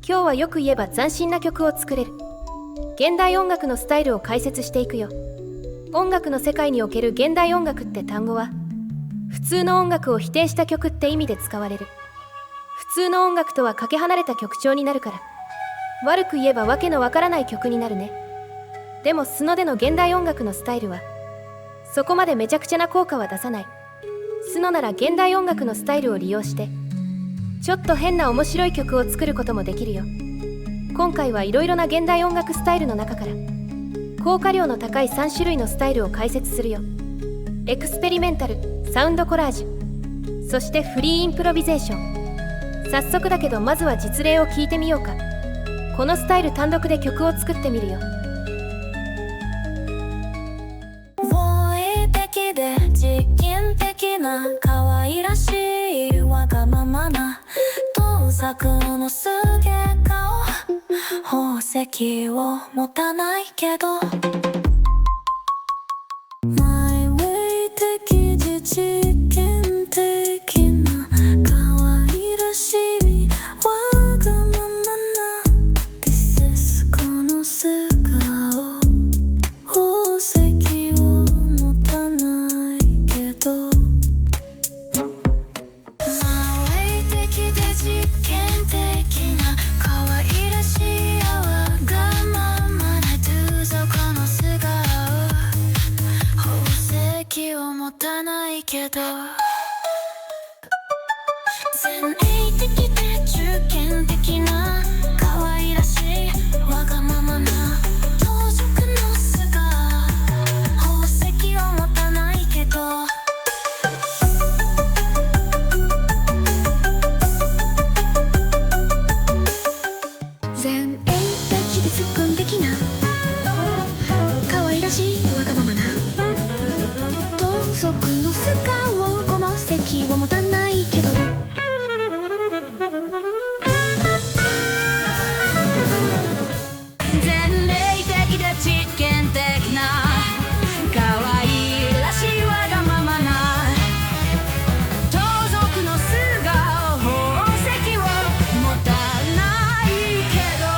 今日はよく言えば斬新な曲を作れる現代音楽のスタイルを解説していくよ。音楽の世界における現代音楽って単語は普通の音楽を否定した曲って意味で使われる。普通の音楽とはかけ離れた曲調になるから、悪く言えばわけのわからない曲になるね。でもスノでの現代音楽のスタイルはそこまでめちゃくちゃな効果は出さない。スノなら現代音楽のスタイルを利用してちょっと変な面白い曲を作ることもできるよ。今回はいろいろな現代音楽スタイルの中から効果量の高い3種類のスタイルを解説するよ。エクスペリメンタル、サウンドコラージュ、そしてフリーインプロビゼーション。早速だけどまずは実例を聞いてみようか。このスタイル単独で曲を作ってみるよ。合理的で実験的な可愛らしいわがままな盗作のすげ顔、宝石を持たないけどマイウェイ的で実験的な可愛らしいわがままな This is この素顔、宝石を持たないけどマイウェイ的で実験的な可愛らしいわがままな盗賊の素顔、宝石を持たないけど前衛的で中堅的な可愛らしいわがままな盗賊の素顔、宝石を持たないけど前衛的で突っ込ん的な可愛らしいわがままな盗賊の素顔、宝石を持たないけど前例的で実験的な可愛らしいわがままな盗賊の素顔、宝石を持たないけど。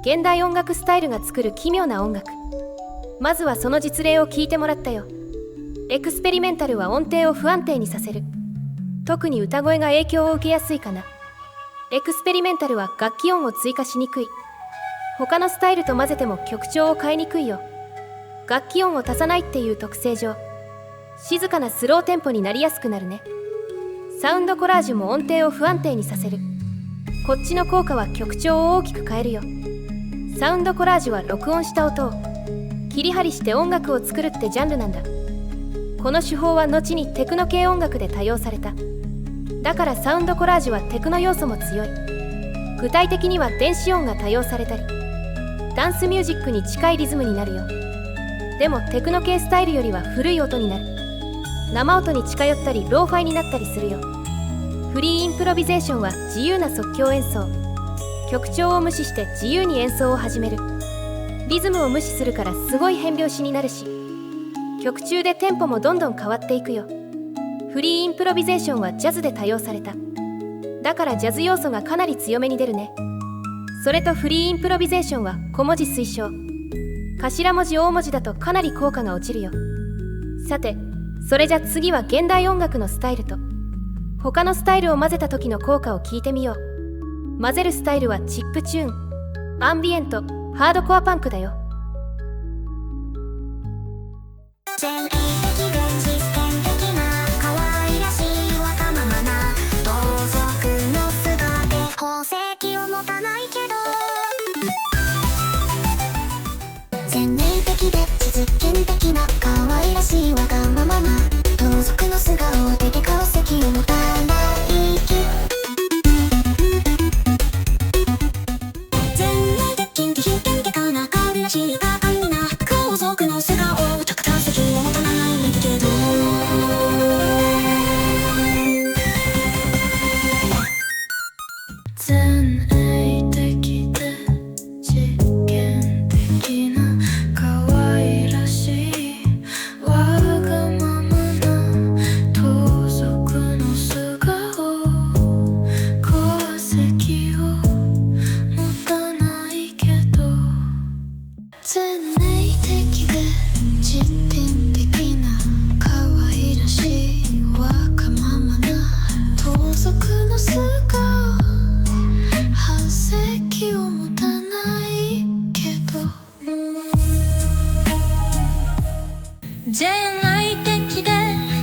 現代音楽スタイルが作る奇妙な音楽、まずはその実例を聞いてもらったよ。エクスペリメンタルは音程を不安定にさせる。特に歌声が影響を受けやすいかな。エクスペリメンタルは楽器音を追加しにくい。他のスタイルと混ぜても曲調を変えにくいよ。楽器音を足さないっていう特性上、静かなスローテンポになりやすくなるね。サウンドコラージュも音程を不安定にさせる。こっちの効果は曲調を大きく変えるよ。サウンドコラージュは録音した音を切り張りして音楽を作るってジャンルなんだ。この手法は後にテクノ系音楽で多用された。だからサウンドコラージュはテクノ要素も強い。具体的には電子音が多用されたり、ダンスミュージックに近いリズムになるよ。でもテクノ系スタイルよりは古い音になる。生音に近寄ったりローファイになったりするよ。フリーインプロビゼーションは自由な即興演奏。曲調を無視して自由に演奏を始める。リズムを無視するからすごい変拍子になるし、曲中でテンポもどんどん変わっていくよ。フリーインプロビゼーションはジャズで多用された。だからジャズ要素がかなり強めに出るね。それとフリーインプロビゼーションは小文字推奨。頭文字大文字だとかなり効果が落ちるよ。さて、それじゃ次は現代音楽のスタイルと他のスタイルを混ぜた時の効果を聞いてみよう。混ぜるスタイルはチップチューン、アンビエント、ハードコアパンクだよ。前衛的で実験的な可愛らしいわがままな盗賊の素顔で宝石を持たないけど前衛的で実験的な可愛らしいわがままな盗賊の素顔で宝石を持たないけど盗賊の素顔、宝石を持たないけど前衛的で実験的な可愛らしいわがままな盗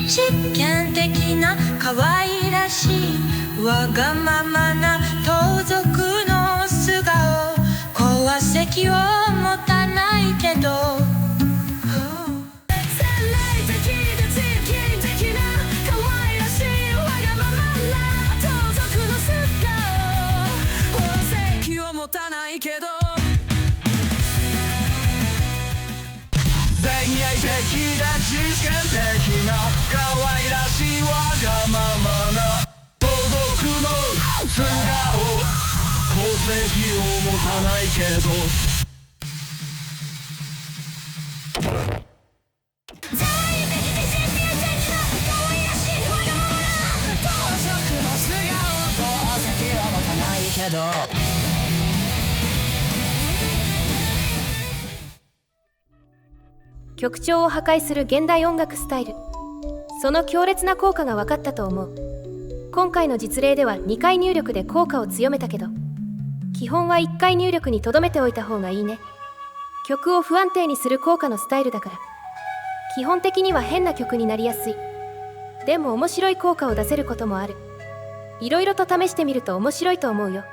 実験的な可愛らしいわがままな盗賊の素顔功績を持たないけど生命的で実験的な可愛らしいわがままな盗賊の素顔功績を持たないけど生命的で実験的な可愛らしいわがままな盗賊の素顔功績を持たないけど生命的で実験的な可愛らしいわがままな盗賊の素顔功績を持たないけど曲調を破壊する現代音楽スタイル、その強烈な効果が分かったと思う。今回の実例では2回入力で効果を強めたけど、基本は1回入力に留めておいた方がいいね。曲を不安定にする効果のスタイルだから、基本的には変な曲になりやすい。でも面白い効果を出せることもある。いろいろと試してみると面白いと思うよ。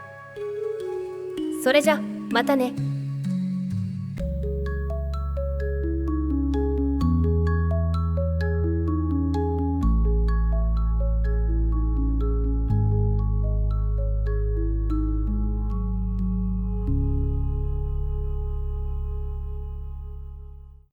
それじゃ、またね。